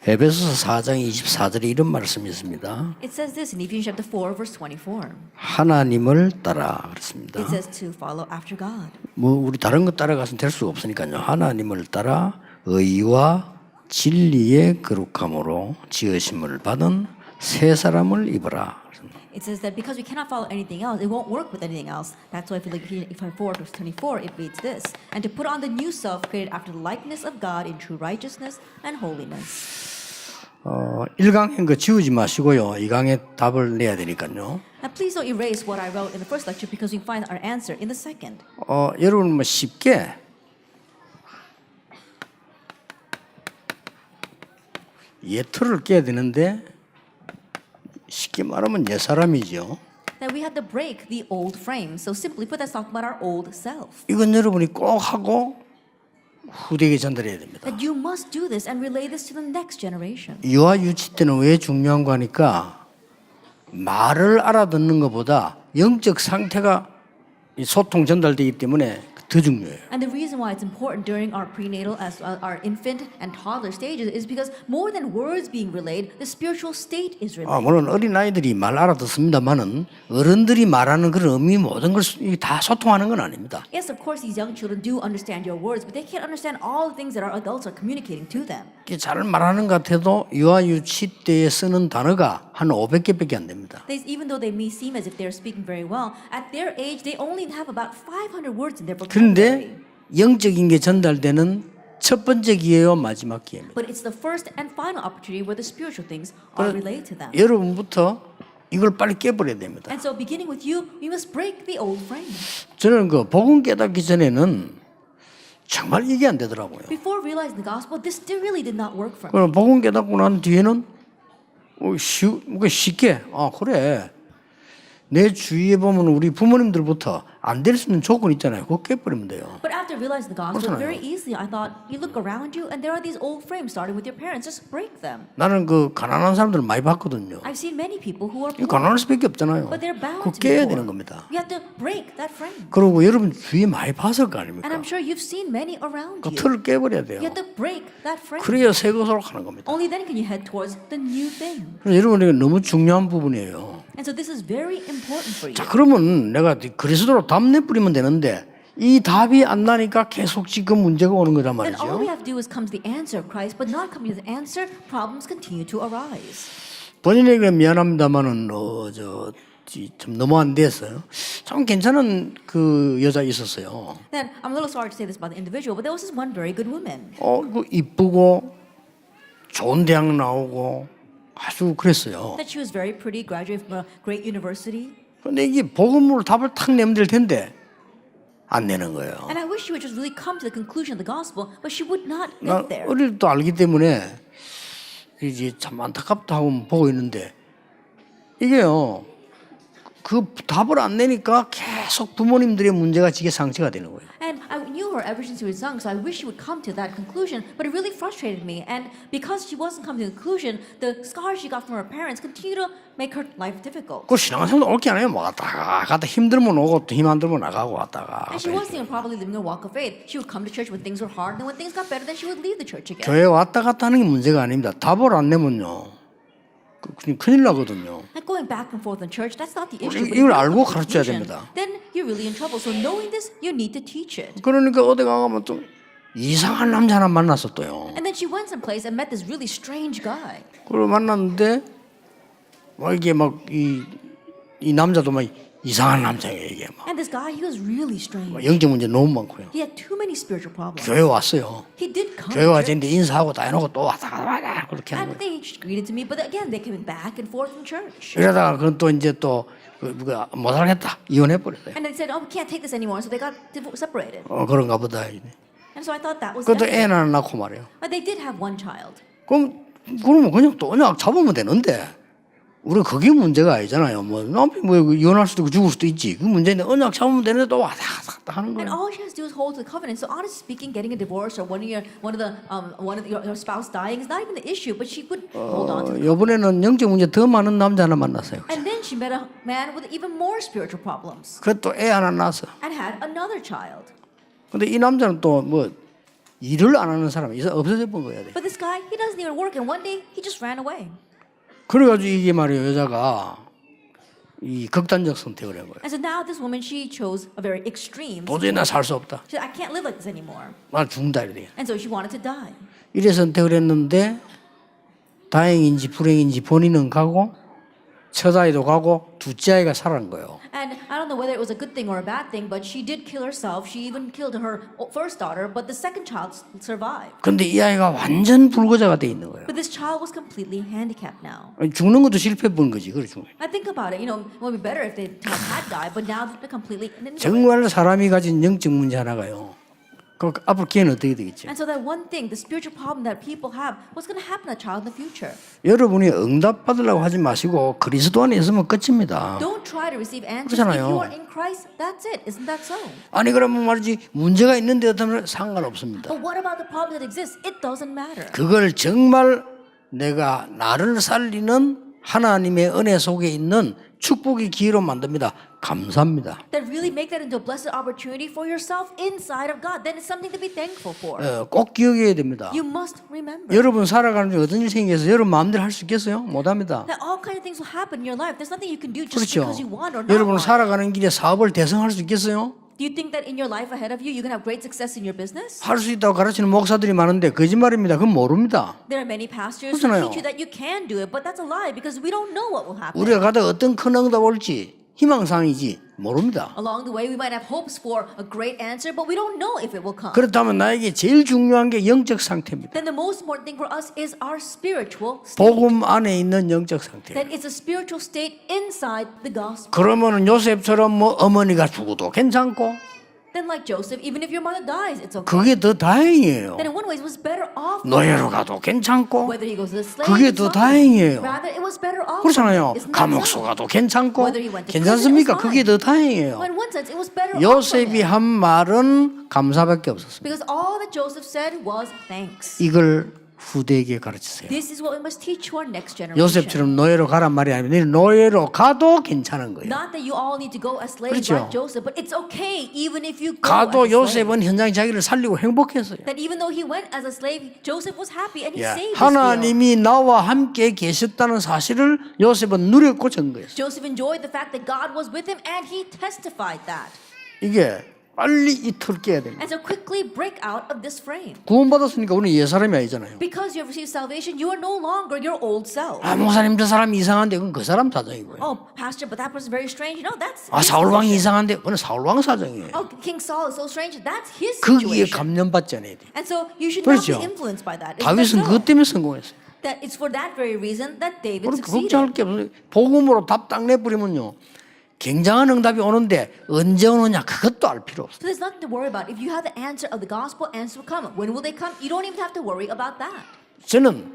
에베소서 4장 24절에 이런 말씀이 있습니다. It says this in Ephesians chapter 4, verse 24. 하나님을 따라 그랬습니다. It says to follow after God. 뭐 우리 다른 거 따라가서는 될 수가 없으니까요. 하나님을 따라 의와 진리의 거룩함으로 지으심을 받은 새 사람을 입어라. It says that because we cannot follow anything else, it won't work with anything else. That's why if you look at Ephesians 4, verse 24, it reads this. And to put on the new self created after the likeness of God in true righteousness and holiness. 1강엔 거 지우지 마시고요. 2강에 답을 내야 되니까요. And please don't erase what I wrote in the first lecture because we find our answer in the second. 여러분 뭐 쉽게 예틀을 깨야 되는데 쉽게 말하면 옛 사람이죠. That we had to break the old frame. So simply put, that's talking about our old self. 이건 여러분이 꼭 하고 후대에게 전달해야 됩니다. That you must do this and relay this to the next generation. 유아 유치 때는 왜 중요한 거 하니까 말을 알아듣는 것보다 영적 상태가 소통 전달되기 때문에 더 중요해요. And the reason why it's important during our prenatal as our infant and toddler stages is because more than words being relayed, the spiritual state is relayed. 물론 어린아이들이 말 알아듣습니다만은 어른들이 말하는 그런 의미 모든 걸 다 소통하는 건 아닙니다. Yes, of course, these young children do understand your words, but they can't understand all the things that our adults are communicating to them. 잘 말하는 것 같아도 유아 유치 때에 쓰는 단어가 한 500개밖에 안 됩니다. Even though they may seem as if they're speaking very well, at their age they only have about 500 words in their vocabulary. 그런데 영적인 게 전달되는 첫 번째 기회요 마지막 기회입니다. But it's the first and final opportunity where the spiritual things are relayed to them. 여러분부터 이걸 빨리 깨버려야 됩니다. And so beginning with you, we must break the old frame. 저는 그 복음 깨닫기 전에는 정말 이게 안 되더라고요. Before realizing the gospel, this really did not work for me. 그럼 복음 깨닫고 난 뒤에는 쉽게 그래. 내 주위에 보면 우리 부모님들부터 안 될 수 있는 조건 있잖아요. 그거 깨버리면 돼요. But after realizing the gospel, 그렇잖아요. very easily I thought, you look around you and there are these old frames starting with your parents. Just break them. 나는 그 가난한 사람들을 많이 봤거든요. I've seen many people who are 이 poor, 가난할 수밖에 없잖아요. but they're bound 그거 to be 깨야 poor. 되는 겁니다. We have to break that frame. 그리고 여러분 주위에 많이 봤을 거 아닙니까? And I'm sure you've seen many around 그 you. 틀을 깨버려야 돼요. You have to break that frame. 그래야 새 것으로 가는 겁니다. Only then can you head towards the new thing. 그래서 여러분 이거 너무 중요한 부분이에요. And so this is very important for you. 자, 그러면 내가 그리스도로 답 내뿌리면 되는데 이 답이 안 나니까 계속 지금 문제가 오는 거란 Then all we 말이죠. have to do is come to the answer of Christ, but not coming to the answer, problems continue to arise. 본인에게 미안합니다만은 좀 너무 안 됐어요. 참 괜찮은 그 여자 있었어요. Then I'm a little sorry to say this about the individual, but there was this one very good woman. 그 이쁘고 좋은 대학 나오고 아주 그랬어요. That she was very pretty, graduated from a great university. 근데 이게 복음으로 답을 탁 내면 될 텐데 안 내는 거예요. And I wish she would just really come to the conclusion of the gospel, but she would not 나 get there. 어릴 때 알기 때문에 이제 참 안타깝다 하고 보고 있는데 이게요. 그 답을 안 내니까 계속 부모님들의 문제가 지게 상처가 되는 거예요. And I knew her ever since she was young, so I wish she would come to that conclusion, but it really frustrated me. And because she wasn't coming to the conclusion, the scars she got from her parents continue to make her life difficult. 그 신앙생활도 옳게 안 해요. 뭐 갔다가 힘들면 오고 또 힘 안 들면 나가고 왔다가. And she wasn't even probably living a walk of faith. She would come to church when things were hard, and when things got better, then she would leave the church again. 교회 왔다 갔다 하는 게 문제가 아닙니다. 답을 안 내면요. 큰일 나거든요. And going back and forth in church, that's not the issue. But 이걸 if you 알고 come to 가르쳐야 conclusion, 됩니다. then you're really in trouble. So knowing this, you need to teach it. 그러니까 어디 가면 또 이상한 남자 하나 만났어 또요. And then she went someplace and met this really strange guy. 그걸 만났는데 이게 이 남자도 막 이상한 남자예요 이게 막 And this guy, he was really strange. 영적 문제 너무 많고요. He had too many spiritual problems. 교회 왔어요. He did come 교회 to 와서 church. 이제 인사하고 다 해놓고 또 왔다 그렇게 하는 And 거예요. they greeted to me, but again, they came back and forth in church. 이러다가 그건 또 이제 또 못 살겠다 이혼해 버렸어요. And they said, oh, we can't take this anymore. So they got separated. 그런가 보다. And so I thought that was 그것도 it. 애 하나 낳고 말이에요. But they did have one child. 그러면 그냥 또 언약 잡으면 되는데 우리 그게 문제가 아니잖아요. 뭐 남편이 뭐 이혼할 수도 있고 죽을 수도 있지. 그 문제인데 언약 잡으면 되는데 또 왔다 갔다 하는 And 거예요. all she has to do is hold to the covenant. So honestly speaking, getting a divorce or one of your spouse dying is not even the issue, but she would hold on to the 이번에는 영적 문제 더 많은 남자 하나 만났어요. And then she met a man with even more spiritual problems 그래 또 애 하나 낳았어. and had another child. 근데 이 남자는 또 뭐 일을 안 하는 사람이 없어져 본 거야 돼. But this guy, he doesn't even work, and one day he just ran away. 그래가지고 이게 말이에요 여자가 이 극단적 선택을 한 거예요. And so now this woman, she chose a very extreme. 도저히 나 살 수 없다. She said, I can't live like this anymore. 나 죽는다 이래. And so she wanted to die. 이래 선택을 했는데 다행인지 불행인지 본인은 가고 첫 아이도 가고 둘째 아이가 살아난 거예요. And I don't know whether it was a good thing or a bad thing, but she did kill herself. She even killed her first daughter, but the second child survived. 근데 이 아이가 완전 불구자가 돼 있는 거예요. But this child was completely handicapped now. 죽는 것도 실패 본 거지. 그래 죽는. I think about it, it would be better if they had died, but now they're completely into it. 정말 사람이 가진 영적 문제 하나가요. 그 앞으로 걔는 어떻게 되겠지? And so that one thing, the spiritual problem that people have, what's going to happen to that child in the future? 여러분이 응답 받으려고 하지 마시고 그리스도 안에 있으면 끝입니다. Don't try to receive answers. 그렇잖아요. If you are in Christ, that's it. Isn't that so? 아니 그러면 말이지 문제가 있는데 어떠면 상관없습니다. But what about the problem that exists? It doesn't matter. 그걸 정말 내가 나를 살리는 하나님의 은혜 속에 있는 축복의 기회로 만듭니다. 감사합니다. That really make that into a blessed opportunity for yourself inside of God. Then it's something to be thankful for. 꼭 기억해야 됩니다. You must remember 여러분 살아가는 중에 어떤 일이 생겨서 여러분 마음대로 할 수 있겠어요? 못합니다. that all kinds of things will happen in your life. There's nothing you can do just 그렇죠. because you want or not 여러분 want. 살아가는 길에 사업을 대성할 수 있겠어요? Do you think that in your life ahead of you, you can have great success in your business? 할 수 있다고 가르치는 목사들이 많은데 거짓말입니다. 그건 모릅니다. There are many pastors who 그렇잖아요. teach you that you can do it, but that's a lie because we don't know what will happen. 우리가 가다 어떤 큰 응답 올지 희망사항이지 모릅니다. Along the way, we might have hopes for a great answer, but we don't know if it will come. 그렇다면 나에게 제일 중요한 게 영적 상태입니다. Then the most important thing for us is our spiritual state. 복음 안에 있는 영적 상태. That it's a spiritual state inside the gospel. 그러면은 요셉처럼 뭐 어머니가 죽어도 괜찮고 Then like Joseph, even if your mother dies, it's okay. 그게 더 다행이에요. Then in one way, it was better off. 노예로 가도 괜찮고 Whether he goes to the slave, 그게 it's 더 fine. 다행이에요. Rather, it was better off. 그렇잖아요. Isn't that 감옥소 so? 가도 괜찮고 Whether he went to 괜찮습니까? prison, it was 그게 더 다행이에요. But in one sense, it was better off for 요셉이 him. 한 말은 감사밖에 없었습니다. Because all that Joseph said was thanks. 이걸 후대에게 가르치세요. This is what we must teach to our next generation. 요셉처럼 노예로 가란 말이 아니라 노예로 가도 괜찮은 거예요. Not that you all need to go as slaves 그렇죠. like Joseph, but it's okay even if you go 가도 as a slave. 요셉은 현장 자기를 살리고 행복했어요. That even though he went as a slave, Joseph was happy and he 예, saved his field. 하나님이 나와 함께 계셨다는 사실을 요셉은 누렸고 전거했어요. Joseph enjoyed the fact that God was with him and he testified that. 이게 빨리 이 틀 깨야 됩니다. And so quickly break out of this frame. 구원받았으니까 우리는 옛 사람이 아니잖아요. Because you have received salvation, you are no longer your old self. 아 목사님 저 사람 이상한데 그건 그 사람 사정이고요. Oh, pastor, but that person's very strange. No, that's 아 his 사울 왕이 situation. 이상한데 그건 사울 왕 사정이에요. Oh, King Saul is so strange. That's his 거기에 situation. 감염받지 않아야 돼. And so you should not 그렇죠. be influenced by that. Isn't 다윗은 that 그것 so? 때문에 성공했어요. That it's for that very reason that David 우리 succeeded. 걱정할 게 없어요. 복음으로 답 딱 내버리면요. 굉장한 응답이 오는데 언제 오느냐 그것도 알 필요 없어요. So there's nothing to worry about. If you have the answer of the gospel, answer will come. When will they come? You don't even have to worry about that. 저는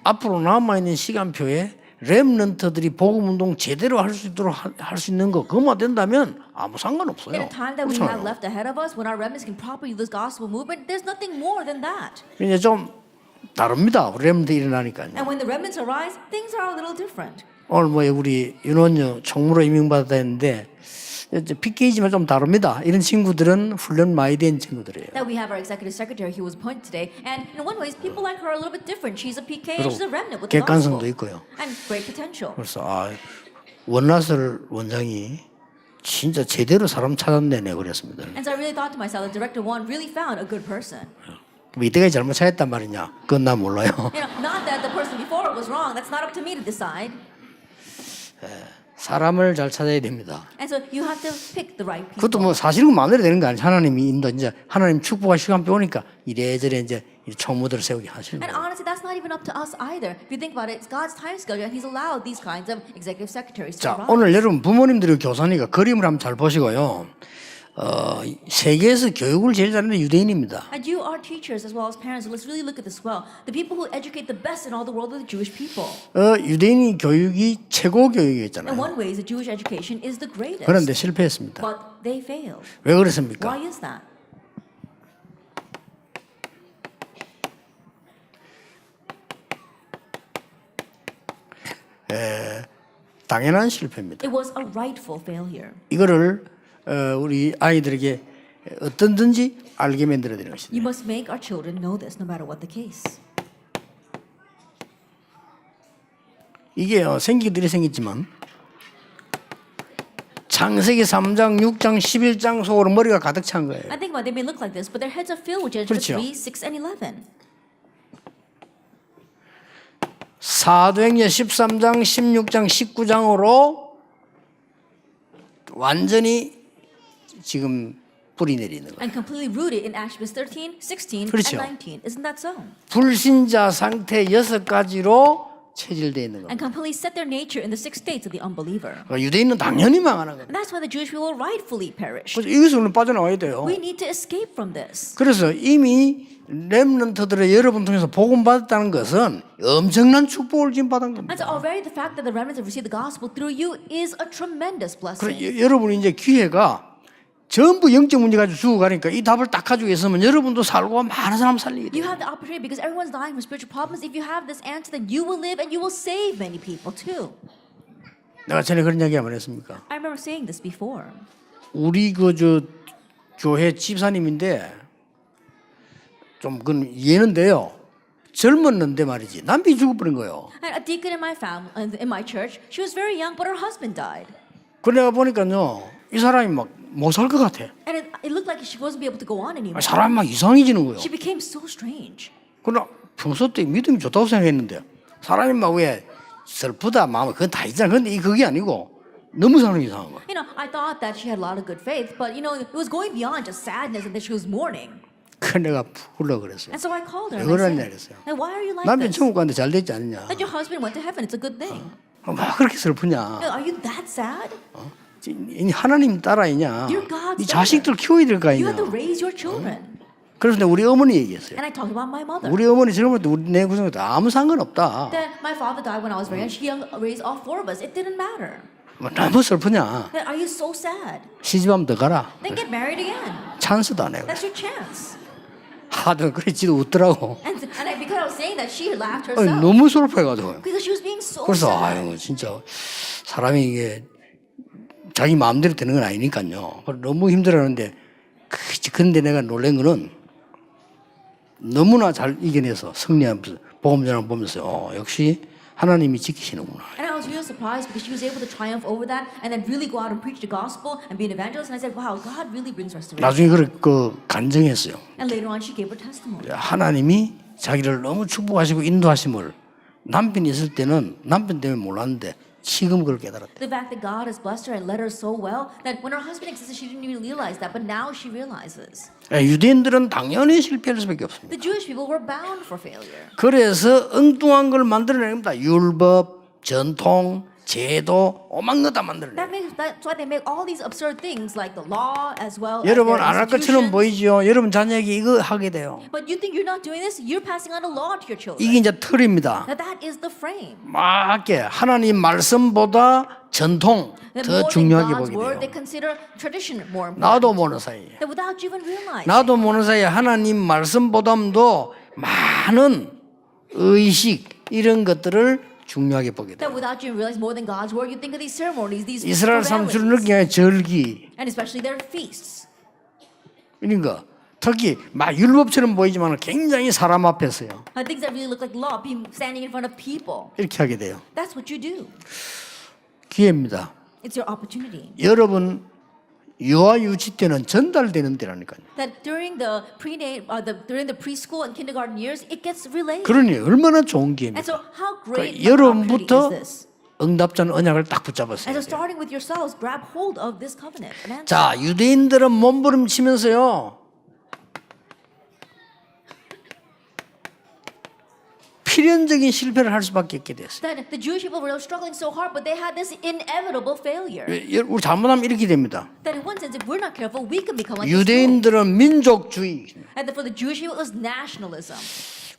앞으로 남아있는 시간표에 렘넌트들이 복음운동 제대로 할 수 있도록 할 수 있는 거 그것만 된다면 아무 상관없어요. In a time that we have 그렇잖아요. left ahead of us, when our remnants can properly use this gospel movement, there's nothing more than that. 이제 좀 다릅니다. 렘넌트 일어나니까요. And when the remnants arise, things are a little different. 오늘 뭐 우리 윤원유 총무로 임명받았다 했는데 PK지만 좀 다릅니다. 이런 친구들은 훈련 많이 된 친구들이에요. That we have our executive secretary who was appointed today, and in one way, people like her are a little bit different. She's a PK and she's a remnant with the gospel, 객관성도 있고요. and great potential. 그래서 원나슬 원장이 진짜 제대로 사람 찾았네 그랬습니다. And so I really thought to myself, that Director Won really found a good person. 뭐 이때까지 잘못 찾았단 말이냐? 그건 나 몰라요. Not that the person before was wrong. That's not up to me to decide. 사람을 잘 찾아야 됩니다. And so you have to pick the right people. 그것도 뭐 사실은 마음대로 되는 거 아니에요. 하나님이 인도 이제 하나님 축복할 시간표 오니까 이래저래 이제 총무들을 세우게 하시는 And 거예요. honestly, that's not even up to us either. If you think about it, it's God's time schedule, and He's allowed these kinds of executive secretaries to 자, arrive. 오늘 여러분 부모님들이 교사니까 그림을 한번 잘 보시고요. 세계에서 교육을 제일 잘하는 유대인입니다. And you are teachers as well as parents, so let's really look at this well. The people who educate the best in all the world are the Jewish people. 유대인 교육이 최고 In 교육이었잖아요. one way, the Jewish education is the greatest. 그런데 실패했습니다. But they failed. 왜 그렇습니까? Why is that? 당연한 실패입니다. It was a rightful failure. 이거를 우리 아이들에게 어떤든지 알게 만들어야 되는 것이다. You must make our children know this, no matter what the case. 이게요, 생기들이 생겼지만 창세기 3장, 6장, 11장 속으로 머리가 가득 찬 거예요. I think they may look like this, but their heads are filled with Genesis 그렇죠. 3, 6, and 11. 사도행전 13장, 16장, 19장으로 완전히 지금 뿌리 내리는 거예요. And completely rooted in Acts 13, 16, 그렇죠. and 19. Isn't that so? 불신자 상태 6가지로 체질되어 있는 겁니다. And completely set their nature in the 6 states of the unbeliever. 유대인은 당연히 망하는 겁니다. And that's why the Jewish people will rightfully perish. 그래서 이것을 우리는 빠져나와야 돼요. We need to escape from this. 그래서 이미 렘넌트들의 여러분 통해서 복음 받았다는 것은 엄청난 축복을 지금 받은 겁니다. And so already the fact that the remnants have received the gospel through you is a tremendous blessing. 그래, 여러분이 이제 기회가 전부 영적 문제 가지고 죽어가니까 이 답을 딱 가지고 있으면 여러분도 살고 많은 사람 살리게 You 돼요. have the opportunity because everyone's dying from spiritual problems. If you have this answer, then you will live and you will save many people too. 내가 전에 그런 이야기 한번 했습니까? I remember saying this before. 우리 교회 집사님인데 좀 그건 이해는데요. 젊었는데 말이지 남편이 죽어버린 거예요. And a deacon in my family, in my church, she was very young, but her husband died. 그래 보니까요 이 사람이 막 못 살 것 같아. And it looked like she wasn't be able to go on anymore. 사람이 막 이상해지는 거예요. She became so strange. 그러나 평소 때 믿음이 좋다고 생각했는데 사람이 막 왜 슬프다 마음 그건 다 있잖아. 근데 그게 아니고 너무 사람이 이상한 거야. You know, I thought that she had a lot of good faith, but you know, it was going beyond just sadness and that she was mourning. 그 내가 불러 그랬어요. And so I called her. 왜 And I 그러냐 said, 그랬어요. "And why are you like 남편 this? 천국 갔는데 잘 됐지 않느냐. That your husband went to heaven. It's a good thing. 막 그렇게 슬프냐. Are you that sad? 이 하나님 따라이냐. You're God's 이 자식들 키워야 될 거 You 아니냐. have to raise your children." 그래서 내가 우리 어머니 얘기했어요. And I talked about my mother. 우리 어머니 젊을 때 우리 내 구성에 아무 상관없다. That my father died when I was very young. She raised all 4 of us. It didn't matter. 뭐 너무 슬프냐. That, are you so sad? 시집하면 더 가라. Then get married again. 찬스다 내가. That's your chance. 하도 그랬지도 웃더라고. Because I was saying that, she laughed 아니, herself. 너무 슬퍼해가지고. Because she was being so 그래서 sad. 아유 진짜 사람이 이게 자기 마음대로 되는 건 아니니까요. 너무 힘들어하는데 근데 내가 놀란 거는 너무나 잘 이겨내서 승리하면서 복음 전을 보면서 역시 하나님이 지키시는구나. And I was really surprised because she was able to triumph over that and then really go out and preach the gospel and be an evangelist. And I said, wow, God really brings restoration. 나중에 그 간증했어요. And later on, she gave her testimony. 하나님이 자기를 너무 축복하시고 인도하심을 남편이 있을 때는 남편 때문에 몰랐는데 지금 그걸 깨달았다. The fact that God has blessed her and led her so well that when her husband existed, she didn't even realize that, but now she realizes. 유대인들은 당연히 실패할 수밖에 없습니다. The Jewish people were bound for failure. 그래서 엉뚱한 걸 만들어냅니다. 율법, 전통, 제도, 오만 거 다 만들어내. That's why they make all these absurd things like the law as well as 여러분 their 안 할 것처럼 institutions. 보이죠. 여러분 자녀에게 이거 하게 돼요. But you think you're not doing this? You're passing on a law to your children. 이게 이제 틀입니다. Now that is the frame. 맞게 하나님 말씀보다 전통 That 더 more than 중요하게 God's 보게 word, they 돼요. consider tradition more important. 나도 모르는 사이에. That without you even realizing. 나도 모르는 사이에 하나님 말씀보다도 많은 의식 이런 것들을 중요하게 보게 돼요. That without you realize more than God's word, you think of these ceremonies, these 이스라엘 사람 주로 rituals, 느끼는 절기 and especially their feasts. 이런 거 특히 막 율법처럼 보이지만 굉장히 사람 앞에서요. Things that really look like law, being standing in front of people. 이렇게 하게 돼요. That's what you do. 기회입니다. It's your opportunity. 여러분 유아 유치 때는 전달되는 때라니까요. That during the during the preschool and kindergarten years, it gets relayed. 그러니 얼마나 좋은 And 기회입니까? so, how great 그러니까 an opportunity 여러분부터 is this? 응답자는 언약을 딱 And 붙잡았어요. so, starting with yourselves, grab hold of this covenant. And answer. 자, 유대인들은 몸부림치면서요. 필연적인 실패를 할 수밖에 없게 됐어요. That the Jewish people were struggling so hard, but they had this inevitable failure. 우리 잘못하면 이렇게 됩니다. That in one sense, if we're not careful, we can become like this. 유대인들은 민족주의. And for the Jewish people, it was nationalism.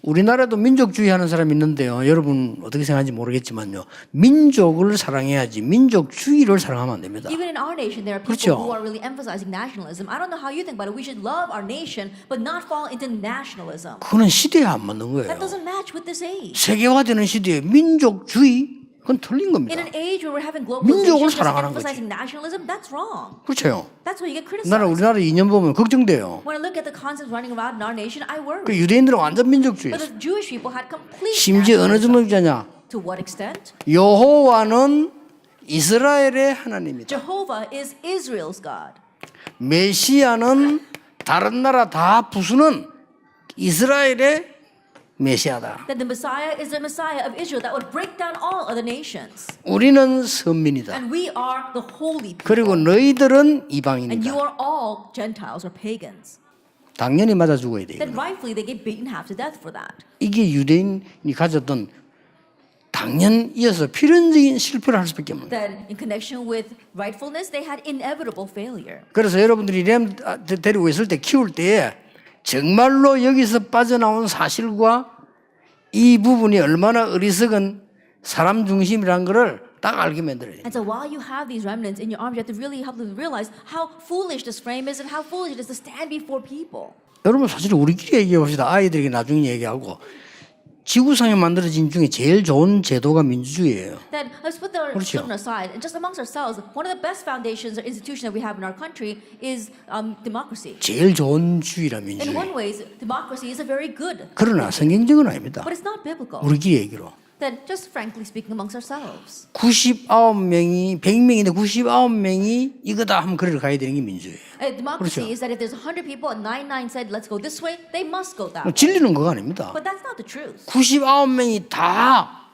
우리나라도 민족주의 하는 사람이 있는데요. 여러분 어떻게 생각하는지 모르겠지만요. 민족을 사랑해야지 민족주의를 사랑하면 안 됩니다. Even in our nation, there are people 그렇죠. who are really emphasizing nationalism. I don't know how you think about it. We should love our nation, but not fall into nationalism. 그거는 시대에 안 맞는 That 거예요. doesn't match with this age. 세계화되는 시대에 민족주의 그건 틀린 겁니다. In an age where we're having 민족을 globalization, just 사랑하는 거지. emphasizing nationalism, that's wrong. 그렇죠. That's why you get 나는 criticized. 우리나라 이념 보면 걱정돼요. When I look at the concepts running around in our nation, I worry. 그 유대인들은 완전 But 민족주의. the Jewish people had complete 심지어 어느 nationalism. 정도냐냐? To what extent? 여호와는 이스라엘의 하나님이다. Jehovah is Israel's God. 메시아는 다른 나라 다 부수는 이스라엘의 메시아다. That the Messiah is the Messiah of Israel that would break down all other nations. 우리는 선민이다. And we are the holy people. 그리고 너희들은 And you 이방인이다. are all Gentiles or pagans. 당연히 맞아 죽어야 돼. Then 이거는. rightfully they get beaten half to death for that. 이게 유대인이 가졌던 당연 이어서 필연적인 실패를 할 수밖에 없는 거예요. That in connection with rightfulness, they had inevitable failure. 그래서 여러분들이 렘 데리고 있을 때 키울 때에 정말로 여기서 빠져나온 사실과 이 부분이 얼마나 어리석은 사람 중심이라는 것을 딱 알게 만들어야 돼요. And so while you have these remnants in your arms, you have to really help them realize how foolish this frame is and how foolish it is to stand before people. 여러분 사실 우리끼리 얘기해 봅시다. 아이들에게 나중에 얘기하고 지구상에 만들어진 중에 제일 좋은 제도가 민주주의예요. Then let's put the 그렇죠. children aside and just amongst ourselves, one of the best foundations or institutions that we have in our country is democracy. 제일 좋은 주의라 In 민주주의. one ways, democracy is a very good, 그러나 성경적은 아닙니다. but it's not biblical. 우리끼리 얘기로. Then just frankly speaking amongst ourselves, 99명이 100명인데 99명이 이거다 하면 그를 가야 되는 게 민주주의예요. democracy 그렇죠. is that if there's 100 people and 99 said let's go this way, they must go that way. 진리는 그거 아닙니다. But that's not the truth. 99명이 다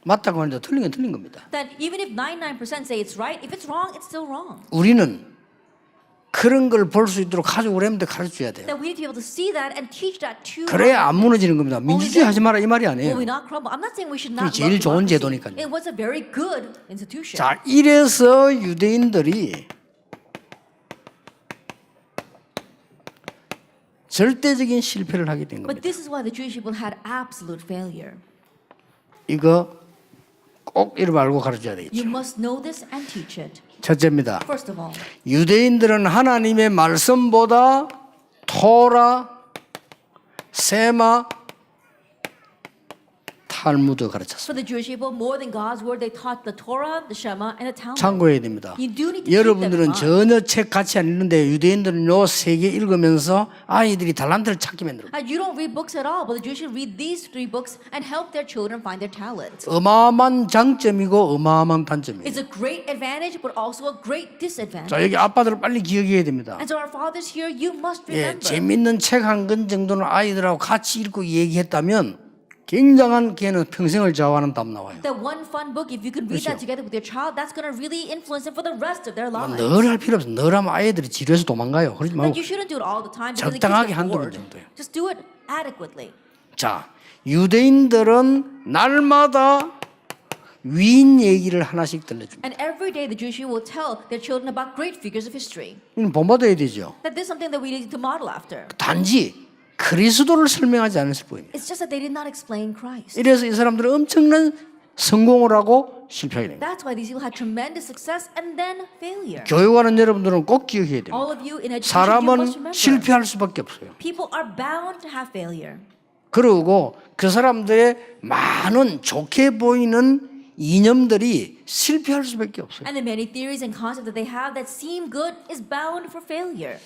맞다고 하는데 틀린 건 틀린 겁니다. That even if 99% say it's right, if it's wrong, it's still wrong. 우리는 그런 걸 볼 수 있도록 가족을 했는데 가르쳐야 돼요. That we need to be able to see that and teach that to 그래야 안 무너지는 겁니다. 민주주의 하지 마라 이 말이 Will we 아니에요. not crumble? I'm not saying we should 그게 not 제일 love 좋은 democracy. 제도니까요. It was a very good institution. 자, 이래서 유대인들이 절대적인 실패를 하게 된 But 겁니다. this is why the Jewish people had absolute failure. 이거 꼭 이를 알고 가르쳐야 You 되겠죠. must know this and teach it. 첫째입니다. First of all, 유대인들은 하나님의 말씀보다 토라, 세마, 탈무드 가르쳤습니다. for the Jewish people, more than God's word, they taught the Torah, the Shema, and the Talmud. 참고해야 됩니다. You do need to keep them in 여러분들은 mind. 전혀 책 같이 안 읽는데 유대인들은 요 세 개 읽으면서 아이들이 달란트를 찾게 만들어요. You don't read books at all, but the Jewish should read these 3 books and help their children find their talent. 어마어마한 장점이고 어마어마한 단점이에요. It's a great advantage, but also a great disadvantage. 자, 여기 아빠들 빨리 기억해야 됩니다. And so our fathers here, you must 예, remember. 재밌는 책 한 권 정도는 아이들하고 같이 읽고 얘기했다면 굉장한 걔는 평생을 좌우하는 답 나와요. That one fun book, if you can read that 그렇죠. together with your child, that's going to really influence them for the rest of their lives. 늘 할 필요 없어. 늘 하면 아이들이 지루해서 도망가요. 그러지 Like 말고. you shouldn't do it all the time because the kids 적당하게 get 한두 번 bored. 정도요. Just do it adequately. 자, 유대인들은 날마다 위인 얘기를 하나씩 들려줍니다. And every day the Jewish people will tell their children about great figures of history. 이건 본받아야 되죠. That this is something that we need to model after. 단지 그리스도를 설명하지 않았을 뿐입니다. It's just that they did not explain Christ. 이래서 이 사람들은 엄청난 성공을 하고 실패하게 됩니다. That's why these people had tremendous success and then failure. 교육하는 여러분들은 꼭 기억해야 됩니다. All of you in education, you must 사람은 remember. 실패할 수밖에 없어요. People are bound to have failure. 그리고 그 사람들의 많은 좋게 보이는 이념들이 실패할 수밖에 없어요. And the many theories and concepts that they have that seem good is bound for failure.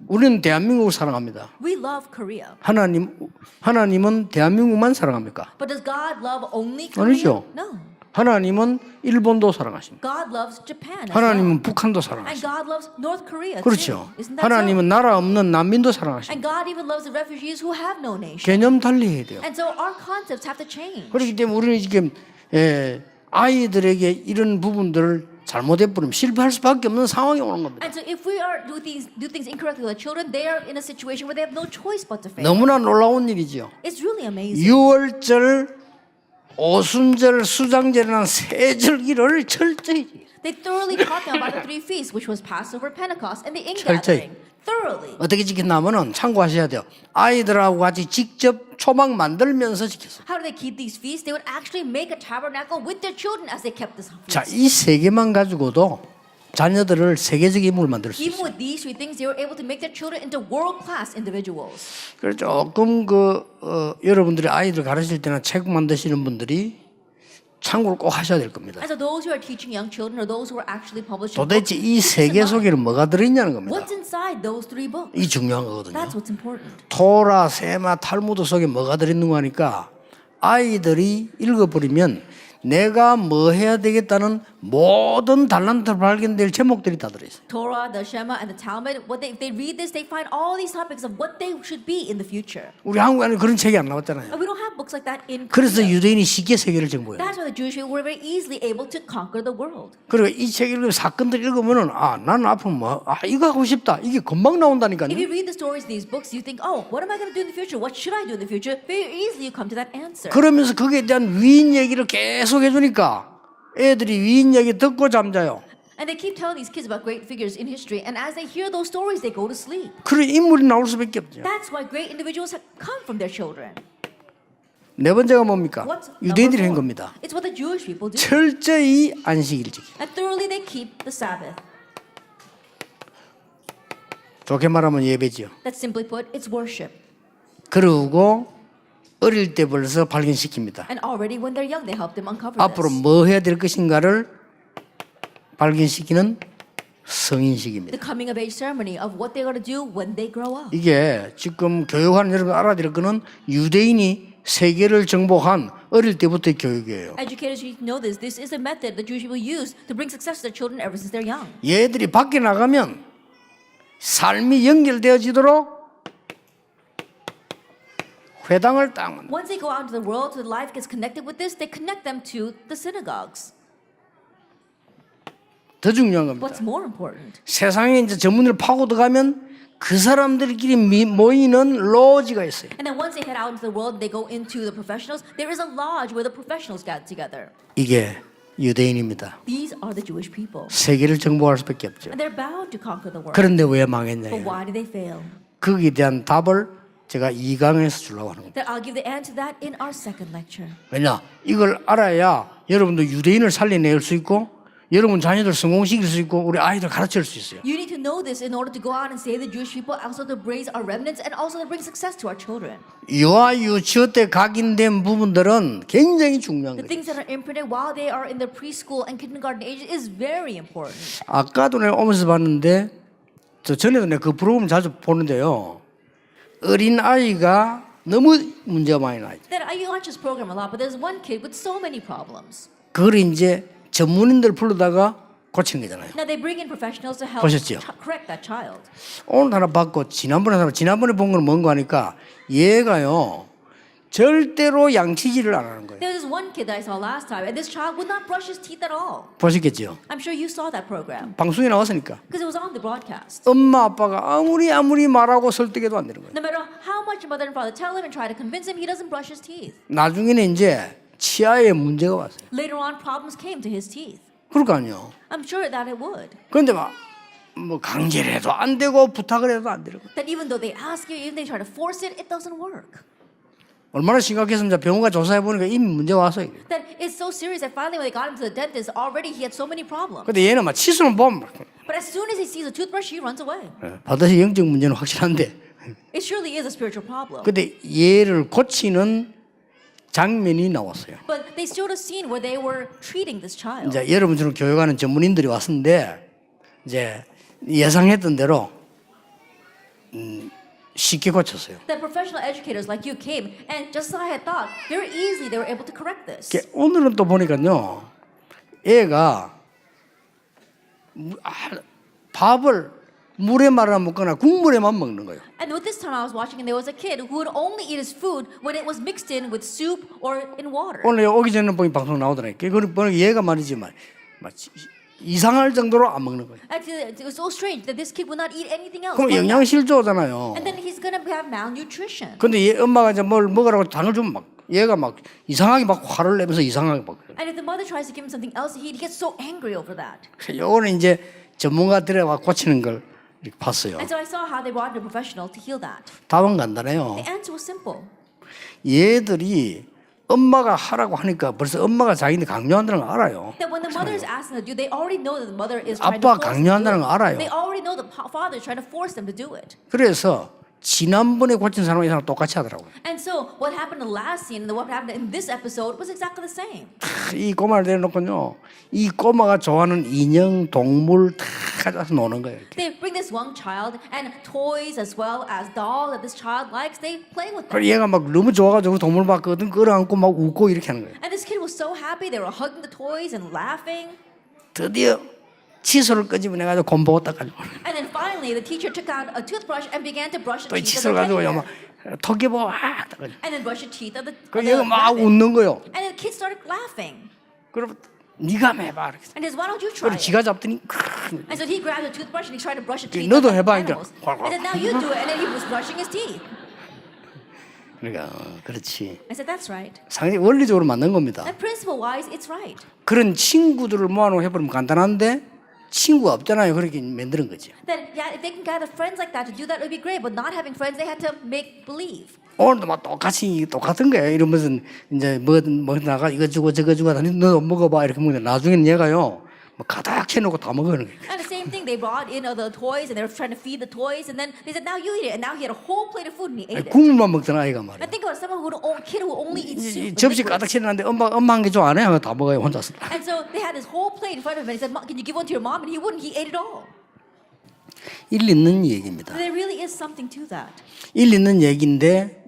우리는 대한민국을 사랑합니다. We love Korea. 하나님은 대한민국만 사랑합니까? But does God love only Korea? 아니죠. No. 하나님은 일본도 사랑하십니다. God loves Japan as well. 하나님은 북한도 And 사랑하십니다. God loves North Korea 그렇죠. too. Isn't that 하나님은 so? 나라 없는 난민도 사랑하십니다. And God even loves the refugees who have no nation. 개념 달리 해야 돼요. And so our concepts have to change. 그렇기 때문에 우리는 지금 아이들에게 이런 부분들을 잘못해버리면 실패할 수밖에 없는 상황이 오는 겁니다. And so if we are do things incorrectly with our children, they are in a situation where they have no choice but to fail. 너무나 놀라운 일이죠. It's really amazing. 6월절, 오순절, 수장절이라는 세 절기를 철저히 They thoroughly taught them about the 3 feasts, which was Passover, Pentecost, and the 철저히. ingathering. Thoroughly. 어떻게 지켰냐면은 참고하셔야 돼요. 아이들하고 같이 직접 초막 만들면서 지켰어요. How do they keep these feasts? They would actually make a tabernacle with their children as they kept this feast. 자, 이 세 개만 가지고도 자녀들을 세계적 인물을 만들 수 Even 있어요. with these 3 things, they were able to make their children into world-class individuals. 그래서 조금 여러분들이 아이들 가르칠 때나 책 만드시는 분들이 참고를 꼭 하셔야 될 겁니다. And so those who are teaching young children or those who are actually publishing 도대체 이 books, 세 개 속에는 뭐가 들어있냐는 겁니다. what's inside those three books? 이 중요한 거거든요. That's what's important. 토라, 세마, 탈무드 속에 뭐가 들어있는 거 하니까 아이들이 읽어버리면 내가 뭐 해야 되겠다는 모든 달란트 발견될 제목들이 다 들어있어요. Torah, the Shema, and the Talmud. If they read this, they find all these topics of what they should be in the future. 우리 한국에는 그런 책이 안 나왔잖아요. And we don't have books like that in 그래서 Korea. 유대인이 쉽게 세계를 정복해요. That's why the Jewish people were very easily able to conquer the world. 그리고 이 책 읽으면 사건들 읽으면은 나는 앞으로 이거 하고 싶다. 이게 금방 나온다니까요. If you read the stories in these books, you think, oh, what am I going to do in the future? What should I do in the future? Very easily you come to that answer. 그러면서 거기에 대한 위인 얘기를 계속 해주니까 애들이 위인 얘기 듣고 잠자요. And they keep telling these kids about great figures in history, and as they hear those stories, they go to sleep. 그런 인물이 나올 수밖에 없죠. That's why great individuals have come from their children. 네 번째가 뭡니까? What's 유대인들이 한 number 겁니다. 4? It's what the Jewish people do. 철저히 안식일 지키. And thoroughly they keep the Sabbath. 좋게 말하면 예배지요. That's simply put, it's worship. 그러고 어릴 때 벌써 발견시킵니다. And already when they're young, they help them uncover 앞으로 this. 뭐 해야 될 것인가를 발견시키는 성인식입니다. The coming of age ceremony of what they're going to do when they grow up. 이게 지금 교육하는 여러분 알아야 될 거는 유대인이 세계를 정복한 어릴 때부터의 교육이에요. Educators need to know this. This is a method the Jewish people use to bring success to their children ever since they're young. 얘들이 밖에 나가면 삶이 연결되어지도록 회당을 딱 만들어요. Once they go out into the world, their life gets connected with this, they connect them to the synagogues. 더 중요한 겁니다. What's more important? 세상에 이제 전문을 파고 들어가면 그 사람들끼리 모이는 로지가 있어요. And then once they head out into the world, they go into the professionals. There is a lodge where the professionals got together. 이게 유대인입니다. These are the Jewish people. 세계를 정복할 수밖에 없죠. And they're bound to conquer the world. 그런데 왜 But 망했냐? why did they fail? 거기에 대한 답을 제가 2강에서 주려고 하는 겁니다. That I'll give the answer to that in our second lecture. 왜냐? 이걸 알아야 여러분도 유대인을 살려낼 수 있고 여러분 자녀들 성공시킬 수 있고 우리 아이들 가르칠 수 있어요. You need to know this in order to go out and save the Jewish people, also to raise our remnants, and also to bring success to our children. 유아 유치원 때 각인된 부분들은 굉장히 중요한 The 거예요. things that are imprinted while they are in the preschool and kindergarten age is very important. 아까도 내가 오면서 봤는데 저 전에도 내가 그 프로그램 자주 보는데요. 어린 아이가 너무 문제가 많이 나죠. Then I watch this program a lot, but there's one kid with so many problems. 그걸 이제 전문인들 불러다가 고치는 거잖아요. Now they bring in professionals to help 보셨죠? correct that child. 오늘 하나 봤고 지난번에 본 거는 뭔가 하니까 얘가요 절대로 양치질을 안 하는 거예요. There was this one kid that I saw last time, and this child would not brush his teeth at all. 보셨겠죠? I'm sure you saw that program 방송에 나왔으니까 because it was on the broadcast. 엄마 아빠가 아무리 말하고 설득해도 안 되는 거예요. No matter how much your mother and father tell him and try to convince him, he doesn't brush his teeth. 나중에는 이제 치아에 문제가 왔어요. Later on, problems came to his teeth. 그러니까요. I'm sure that it would. 그런데 뭐 강제를 해도 안 되고 부탁을 해도 안 되는 거예요. That even though they ask you, even they try to force it, it doesn't work. 얼마나 심각했으면 병원가 조사해 보니까 이미 문제 왔어요. That it's so serious that finally when they got him to the dentist, already he had so many problems. 근데 얘는 막 치수는 보면 But as soon as he sees a toothbrush, he runs away. 반드시 영적 문제는 확실한데 It surely is a spiritual problem. 근데 얘를 고치는 장면이 나왔어요. But they showed a scene where they were treating this child. 이제 여러분처럼 교육하는 전문인들이 왔는데 이제 예상했던 대로 쉽게 고쳤어요. That professional educators like you came, and just as I had thought, very easily they were able to correct this. 오늘은 또 보니까요, 애가 밥을 물에 말아 먹거나 국물에만 먹는 거예요. And with this time I was watching, and there was a kid who would only eat his food when it was mixed in with soup or in water. 오늘 오기 전에 보니 방송 나오더라고요. 그걸 보니 얘가 말이지만 이상할 정도로 안 먹는 거예요. Actually, it was so strange that this kid would not eat anything else. 그럼 but that. 영양실조잖아요. And then he's gonna have malnutrition. 근데 얘 엄마가 이제 뭘 먹으라고 당을 주면 막 얘가 막 이상하게 막 화를 내면서 이상하게 막. And if the mother tries to give him something else, he gets so angry over that. 요거는 이제 전문가들이 와 고치는 걸 이렇게 봤어요. And so I saw how they brought in a professional to heal that. 답은 간단해요. The answer was simple. 얘들이 엄마가 하라고 하니까 벌써 엄마가 자기한테 강요한다는 거 알아요. That when the mother is asking them to do, they already know that the mother is trying to 아빠가 force them to do 강요한다는 거 it. 알아요. They already know the father is trying to force them to do it. 그래서 지난번에 고친 사람 이상 똑같이 하더라고요. And so what happened in the last scene and what happened in this episode was exactly the same. 이 꼬마를 데려놓고요. 이 꼬마가 좋아하는 인형, 동물 다 가져와서 노는 거예요. 이렇게. They bring this young child and toys as well as dolls that this child likes. They play with them. 그리고 얘가 막 너무 좋아가지고 동물 봤거든. 끌어안고 막 웃고 이렇게 하는 거예요. And this kid was so happy. They were hugging the toys and laughing. 드디어 칫솔을 끄집어내가지고 곰 보고 닦아주고. And then finally, the teacher took out a toothbrush and began to brush the 또 teeth 칫솔 of the teddy 가지고 bear. 막 토끼 보고 막 닦아주고. And then brush the teeth of the 그 얘가 막 rabbit. 웃는 거요. And then the kid started laughing. 그럼 네가 한번 해봐. 이렇게. And he says, why don't you try 그리고 it? 지가 잡더니 And so he grabbed a toothbrush and he tried to brush the teeth 너도 of the 해봐, 이제. animals. And then now you do it. And then he was brushing his teeth. 그러니까 그렇지. I said, that's right. 상당히 원리적으로 맞는 겁니다. And principle-wise, it's right. 그런 친구들을 모아놓고 해버리면 간단한데 친구가 없잖아요. 그렇게 만드는 거죠. That yeah, if they can gather friends like that to do that, it would be great. But not having friends, they had to make believe. 오늘도 막 똑같은 거예요. 이러면서 이제 뭐 나가 이거 주고 저거 주고 하더니 너 먹어봐 이렇게 먹는데 나중에는 얘가요 뭐 가닥 해놓고 다 먹어는 거예요. And the same thing, they brought in the toys and they were trying to feed the toys, and then they said, now you eat it. And now he had a whole plate of food and he ate it. 국물만 먹던 아이가 말이야. And think about someone kid who only eats 이 soup. with 접시 liquids. 가득 채놨는데 엄마 한 개 줘 안 해? 하고 다 먹어요 혼자서. And so they had this whole plate in front of him. And he said, can you give one to your mom? And he wouldn't. He ate it all. 일리 있는 얘기입니다. So there really is something to that. 일리 있는 얘기인데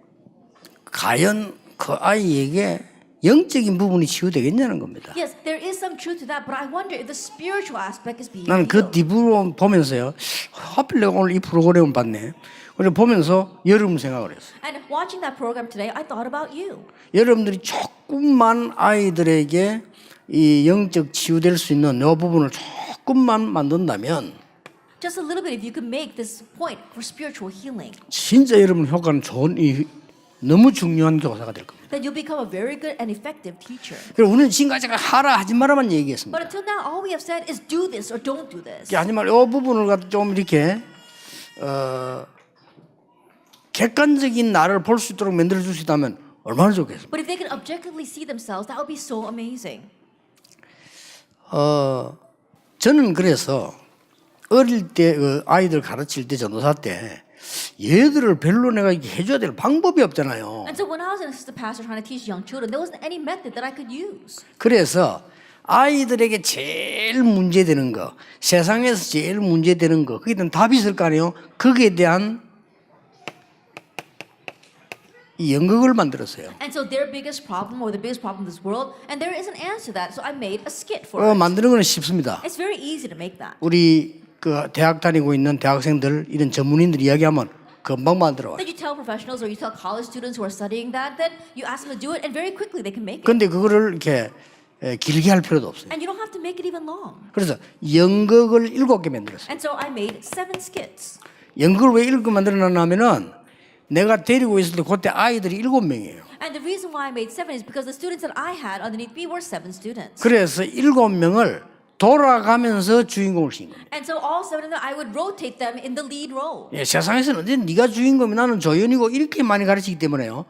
과연 그 아이에게 영적인 부분이 치유되겠냐는 겁니다. Yes, there is some truth to that, but I wonder if the spiritual aspect is being 나는 그 healed. 뒤로 보면서요. 하필 내가 오늘 이 프로그램을 봤네. 그래서 보면서 여러분 생각을 했어요. And watching that program today, I thought about you. 여러분들이 조금만 아이들에게 이 영적 치유될 수 있는 이 부분을 조금만 만든다면 Just a little bit, if you could make this point for spiritual healing, 진짜 여러분 효과는 좋은 이 너무 중요한 교사가 될 겁니다. then you'll become a very good and effective teacher. 그리고 우리는 지금까지 하라 하지 말아만 얘기했습니다. But until now, all we have said is do this or don't do this. 하지 말, 이 부분을 갖다 좀 이렇게 객관적인 나를 볼 수 있도록 만들어 줄 수 있다면 얼마나 좋겠습니까? But if they can objectively see themselves, that would be so amazing. 저는 그래서 어릴 때 아이들 가르칠 때 전도사 때 얘들을 별로 내가 이렇게 해줘야 될 방법이 없잖아요. And so when I was an assistant pastor trying to teach young children, there wasn't any method that I could use. 그래서 아이들에게 제일 문제되는 거, 세상에서 제일 문제되는 거, 그게 든 답이 있을 거 아니에요. 거기에 대한 이 연극을 만들었어요. And so their biggest problem or the biggest problem in this world, and there is an answer to that. So I made a skit for it. 만드는 거는 쉽습니다. It's very easy to make that. 우리 그 대학 다니고 있는 대학생들 이런 전문인들 이야기하면 금방 만들어 와요. Then you tell professionals or you tell college students who are studying that, then you ask them to do it, and very quickly they can make it. 근데 그거를 이렇게 길게 할 필요도 없어요. And you don't have to make it even long. 그래서 연극을 7개 만들었어요. And so I made 7 skits. 연극을 왜 7개 만들어놨냐면은 내가 데리고 있을 때 그때 아이들이 7명이에요. And the reason why I made 7 is because the students that I had underneath me were 7 students. 그래서 7명을 돌아가면서 주인공을 신 겁니다. And so all 7 of them, I would rotate them in the lead role. 예, 세상에서는 언제 네가 주인공이 나는 조연이고 이렇게 많이 가르치기 때문에요.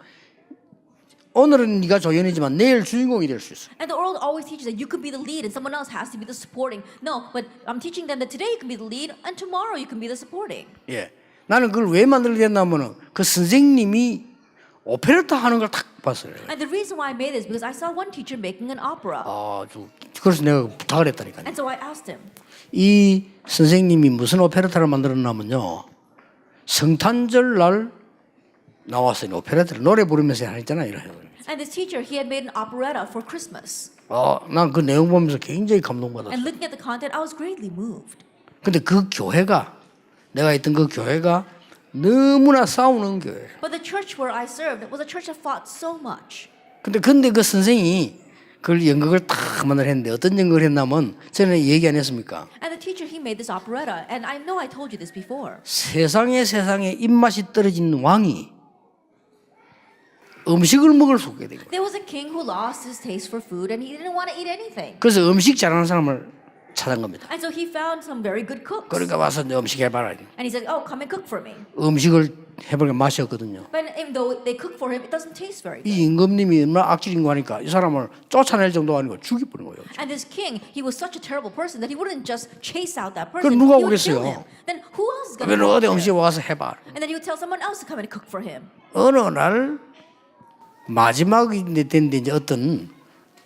오늘은 네가 조연이지만 내일 주인공이 될 수 있어. And the world always teaches that you could be the lead and someone else has to be the supporting. No, but I'm teaching them that today you can be the lead and tomorrow you can be the supporting. 예, 나는 그걸 왜 만들게 됐냐면은 그 선생님이 오페레타 하는 걸 딱 봤어요. And the reason why I made this is because I saw one teacher making an opera. 그래서 내가 부탁을 했다니까요. And so I asked him, 이 선생님이 무슨 오페레타를 만들었냐면요. 성탄절 날 나왔어요. 오페레타를 노래 부르면서 하잖아요. 이런. and this teacher, he had made an operetta for Christmas. 난 그 내용 보면서 굉장히 감동받았어요. And looking at the content, I was greatly moved. 근데 그 교회가 내가 있던 그 교회가 너무나 싸우는 교회. But the church where I served was a church that fought so much. 근데 그 선생이 그걸 연극을 딱 만들었는데 어떤 연극을 했냐면 전에 얘기 안 했습니까? And the teacher, he made this operetta. And I know I told you this before. 세상에 입맛이 떨어진 왕이 음식을 먹을 수 없게 된 거예요. There was a king who lost his taste for food and he didn't want to eat anything. 그래서 음식 잘하는 사람을 찾은 겁니다. And so he found some very good cooks. 그러니까 와서 내 음식 해봐라. And he said, oh, come and cook for me. 음식을 해보니까 맛이 없거든요. But even though they cook for him, it doesn't taste very good. 이 임금님이 얼마나 악질인 거 하니까 이 사람을 쫓아낼 정도가 아니고 죽여버린 거예요. And this king, he was such a terrible person that he wouldn't just chase out that 그럼 person. 누가 He would kill 오겠어요? him. Then who else is going to 그러면 어디 come 음식 there? 와서 해봐. And then he would tell someone else to come and cook for him. 어느 날 마지막이 됐는데 이제 어떤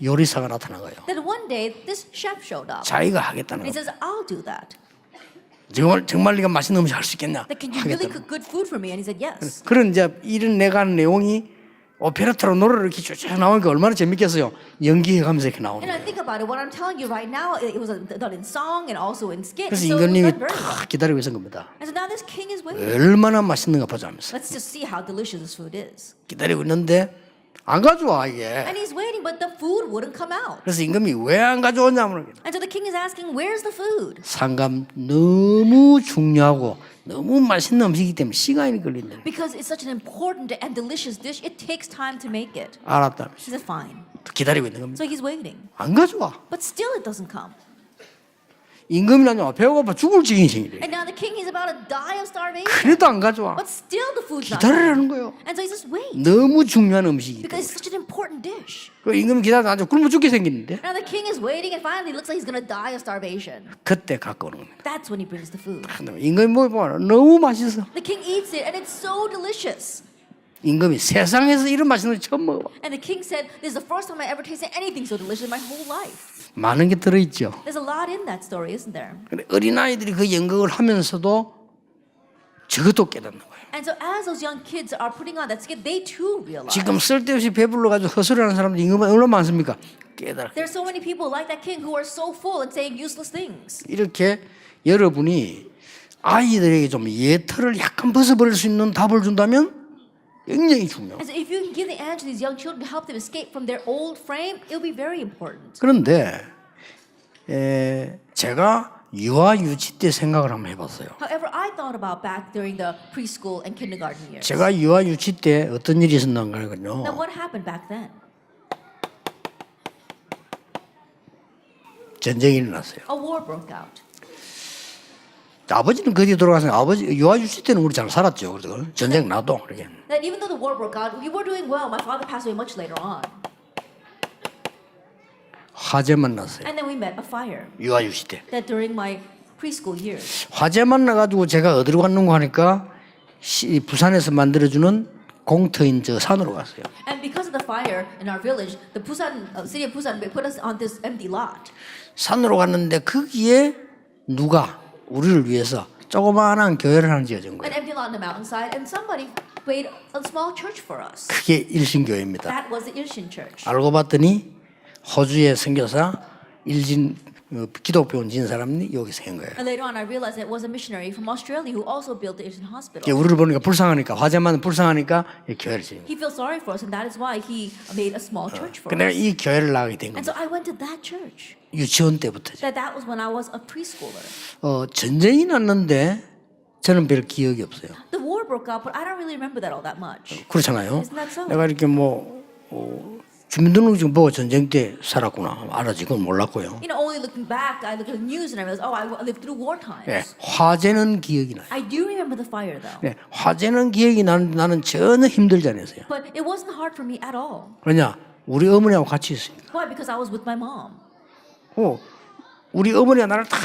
요리사가 나타난 거예요. Then one day, this chef showed up. 자기가 하겠다는 And he 거예요. says, I'll do that. 정말 네가 맛있는 음식 할 수 있겠냐? Like, can you really 하겠다는 cook good food for me? And he said, yes. 그런 이제 이런 내가 하는 내용이 오페라처럼 노래를 이렇게 쭉 나오니까 얼마나 재밌겠어요. 연기해가면서 이렇게 나오는 And I 거예요. think about it, what I'm telling you right now, it was done in song and also in skit. 그래서 So it was 임금님이 done very well. 탁 기다리고 있은 겁니다. And so now this king is waiting. 얼마나 맛있는가 보자 하면서 Let's just see how delicious this food is. 기다리고 있는데 안 가져와 이게. And he's waiting, but the food wouldn't come out. 그래서 임금이 왜 안 가져오냐면 And so the king is asking, where's the food? 상감 너무 중요하고 너무 맛있는 음식이기 때문에 시간이 걸린다. Because it's such an important and delicious dish, it takes time to make it. 알았다. He said, fine. 기다리고 있는 겁니다. So he's waiting. 안 가져와. But still it doesn't come. 임금이라뇨 배고파 죽을 지경이래. And now the king is about to die of starvation. 그래도 안 가져와. But still the food's not 기다리라는 coming. 거예요. And so he says, wait. 너무 중요한 음식이기 Because 때문에. it's such an important dish. 그 임금이 기다리다 아주 굶어 죽게 생기는데 Now the king is waiting and finally it looks like he's going to die of starvation. 그때 갖고 오는 겁니다. That's when he brings the food. 근데 임금이 보면 너무 맛있어. The king eats it and it's so delicious. 임금이 세상에서 이런 맛있는 거 처음 먹어봐. And the king said, this is the first time I ever tasted anything so delicious in my whole life. 많은 게 들어있죠. There's a lot in that story, isn't there? 근데 어린아이들이 그 연극을 하면서도 저것도 깨닫는 거예요. And so as those young kids are putting on that skit, they too realize. 지금 쓸데없이 배불러가지고 헛소리하는 사람들이 임금은 얼마나 많습니까? 깨달아. There's so many people like that king who are so full and saying useless things. 이렇게 여러분이 아이들에게 좀 예틀을 약간 벗어버릴 수 있는 답을 준다면 굉장히 중요해요. And so if you can give the answer to these young children to help them escape from their old frame, it'll be very important. 그런데 제가 유아 유치 때 생각을 한번 해봤어요. However, I thought about back during the preschool and kindergarten years. 제가 유아 유치 때 어떤 일이 있었는가요? Now what happened back then? 전쟁이 일어났어요. A war broke out. 아버지는 거기 돌아가서 아버지 유아 유치 때는 우리 잘 살았죠. 그래서 전쟁 나도 그렇게. That even though the war broke out, we were doing well. My father passed away much later on. 화재 만났어요. And then we met a fire. 유아 유치 때. That during my preschool years. 화재 만나가지고 제가 어디로 갔는가 하니까 부산에서 만들어주는 공터인 저 산으로 갔어요. And because of the fire in our village, the Busan city of Busan put us on this empty lot. 산으로 갔는데 거기에 누가 우리를 위해서 조그마한 교회를 하나 지어준 An 거예요. empty lot on the mountainside, and somebody made a small church for us. 그게 일신교회입니다. That was the Ilshin Church. 알고 봤더니 호주의 선교사 일진 기독교 온 진 사람이 여기 생긴 거예요. And later on, I realized it was a missionary from Australia who also built the Ilshin Hospital. 우리를 보니까 불쌍하니까 화재만 불쌍하니까 이 교회를 지은 거예요. He feels sorry for us, and that is why he made a small church for 내가 us. 이 교회를 나가게 된 And 겁니다. so I went to that church. 유치원 때부터죠. That was when I was a preschooler. 전쟁이 났는데 저는 별 기억이 없어요. The war broke out, but I don't really remember that all that much. 그렇잖아요. Isn't that so? 내가 이렇게 주민등록증 보고 전쟁 때 살았구나 알았지. 그건 몰랐고요. You know, only looking back, I look at the news and I realized, oh, I lived through war times. 예, 화재는 기억이 나요. I do remember the fire though. 네, 화재는 기억이 나는 전혀 힘들지 않았어요. But it wasn't hard for me at all. 왜냐? 우리 어머니하고 같이 있으니까. Why? Because I was with my mom. 우리 어머니가 나를 탁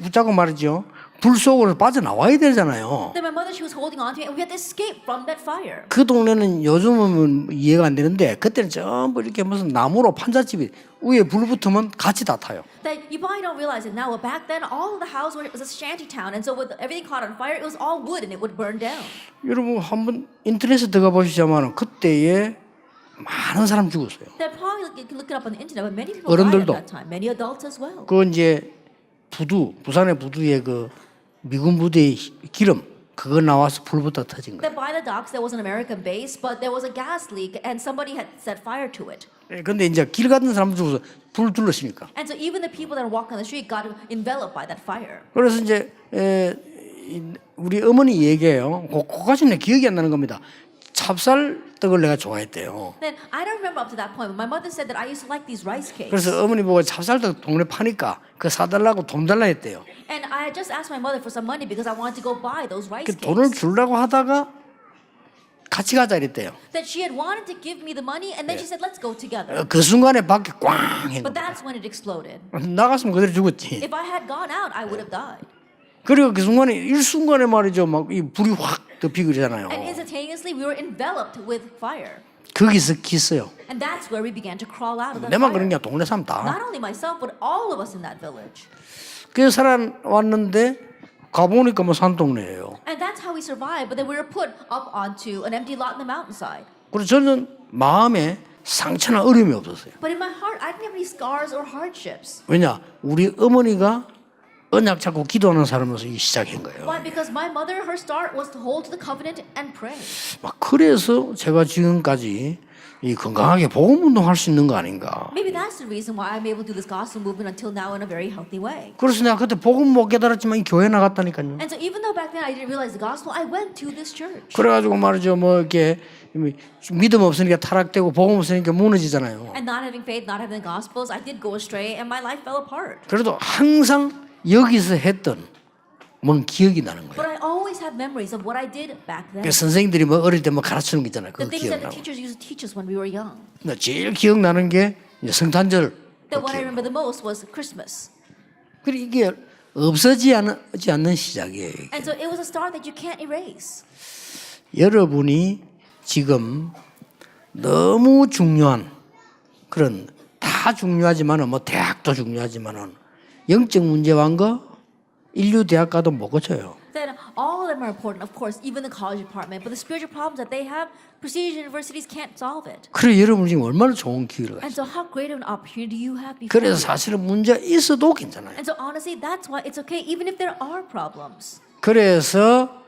붙잡고 말이죠. 불 속으로 빠져나와야 되잖아요. Then my mother, she was holding on to me, and we had to escape from that fire. 그 동네는 요즘은 이해가 안 되는데 그때는 전부 이렇게 무슨 나무로 판잣집이 위에 불 붙으면 같이 다 타요. That you probably don't realize it now, but back then all of the houses was a shanty town, and so with everything caught on fire, it was all wood and it would burn down. 여러분 한번 인터넷에 들어가 보시자면 그때에 많은 사람 죽었어요. That probably you can look it up on the internet, but many people died 어른들도. at that time. Many adults as well. 그 이제 부산의 부두에 그 미군 부대의 기름 그거 나와서 불부터 터진 거예요. That by the docks there was an American base, but there was a gas leak, and somebody had set fire to it. 근데 이제 길 가는 사람들 죽어서 불 둘러시니까. And so even the people that were walking on the street got enveloped by that fire. 그래서 이제 우리 어머니 얘기해요. 그까지는 기억이 안 나는 겁니다. 찹쌀떡을 내가 좋아했대요. Then I don't remember up to that point, but my mother said that I used to like these rice cakes. 그래서 어머니 보고 찹쌀떡 동네 파니까 그거 사달라고 돈 달라 했대요. And I just asked my mother for some money because I wanted to go buy those rice 그 돈을 cakes. 주려고 하다가 같이 가자 이랬대요. That she had wanted to give me the money, and then she said, "Let's go together." 그 순간에 밖에 꽝 했는 But 거예요. that's when it exploded. 나갔으면 그대로 죽었지. If I had gone out, I would have died. 그리고 그 순간에 일순간에 말이죠, 막 이 불이 확 덮이고 그러잖아요. And instantaneously, we were enveloped with fire. 거기서 kis어요. And that's where we began to crawl out of the 내만 그런 fire. 게 아니라 동네 사람 다. Not only myself, but all of us in that village. 그래서 살아왔는데 가보니까 뭐 산동네예요. And that's how we survived. But then we were put up onto an empty lot in the mountainside. 그래서 저는 마음에 상처나 어려움이 없었어요. But in my heart, I didn't have any scars or hardships. 왜냐? 우리 어머니가 언약 잡고 기도하는 사람으로서 이 시작한 거예요. Why? Because my mother, her start was to hold to the covenant and pray. 막 그래서 제가 지금까지 이 건강하게 복음 운동할 수 있는 거 아닌가. Maybe that's the reason why I'm able to do this gospel movement until now in a very healthy way. 그래서 내가 그때 복음 못 깨달았지만 이 교회 나갔다니까요. And so even though back then I didn't realize the gospel, I went to this church. 그래가지고 말이죠, 뭐 이렇게 믿음 없으니까 타락되고 복음 없으니까 무너지잖아요. And not having faith, not having the gospels, I did go astray and my life fell apart. 그래도 항상 여기서 했던 뭔 기억이 나는 거예요. But I always have memories of what I did back then. 그 선생님들이 뭐 어릴 때 뭐 가르치는 거 있잖아요. The 그거 things that the 기억나고. teachers used to teach us when we were young. 근데 제일 기억나는 게 이제 성탄절. That what I remember the most was Christmas. 그리고 이게 없어지지 않는 시작이에요. 이게. And so it was a start that you can't erase. 여러분이 지금 너무 중요한 그런 다 중요하지만은 뭐 대학도 중요하지만은 영적 문제왕거 인류 대학 가도 못 고쳐요. Then all of them are important, of course, even the college department. But the spiritual problems that they have, prestige universities can't solve it. 그래 여러분 지금 얼마나 좋은 기회를 가지고. And so how great of an opportunity you have before 그래서 you. 사실은 문제가 있어도 괜찮아요. And so honestly, that's why it's okay, even if there are problems. 그래서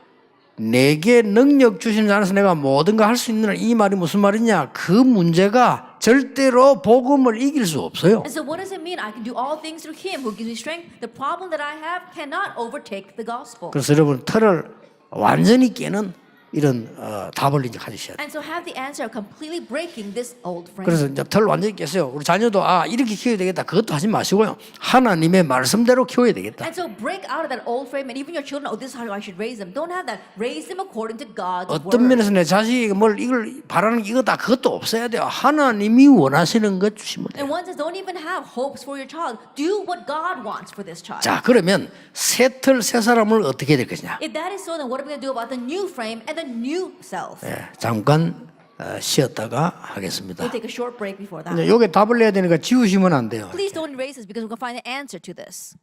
내게 능력 주신 자라서 내가 모든 거 할 수 있는 이 말이 무슨 말이냐? 그 문제가 절대로 복음을 이길 수 없어요. And so what does it mean? I can do all things through Him who gives me strength. The problem that I have cannot overtake the gospel. 그래서 여러분 틀을 완전히 깨는 이런 답을 이제 가지셔야 돼요. And so have the answer of completely breaking this old frame. 그래서 이제 틀 완전히 깼어요. 우리 자녀도 이렇게 키워야 되겠다. 그것도 하지 마시고요. 하나님의 말씀대로 키워야 되겠다. And so break out of that old frame, and even your children, oh, this is how I should raise them. Don't have that. Raise them according to God's 어떤 word. 면에서 내 자식이 뭘 이걸 바라는 이거다 그것도 없어야 돼요. 하나님이 원하시는 것 주시면 돼요. And one says, don't even have hopes for your child. Do what God wants for this child. 자 그러면 새 틀 새 사람을 어떻게 해야 될 것이냐? If that is so, then what are we going to do about the new frame and the new self? 예, 잠깐 쉬었다가 하겠습니다. We'll take a short break before that. 이제 요게 답을 내야 되니까 지우시면 안 돼요. Please don't erase this because we're going to find an answer to this.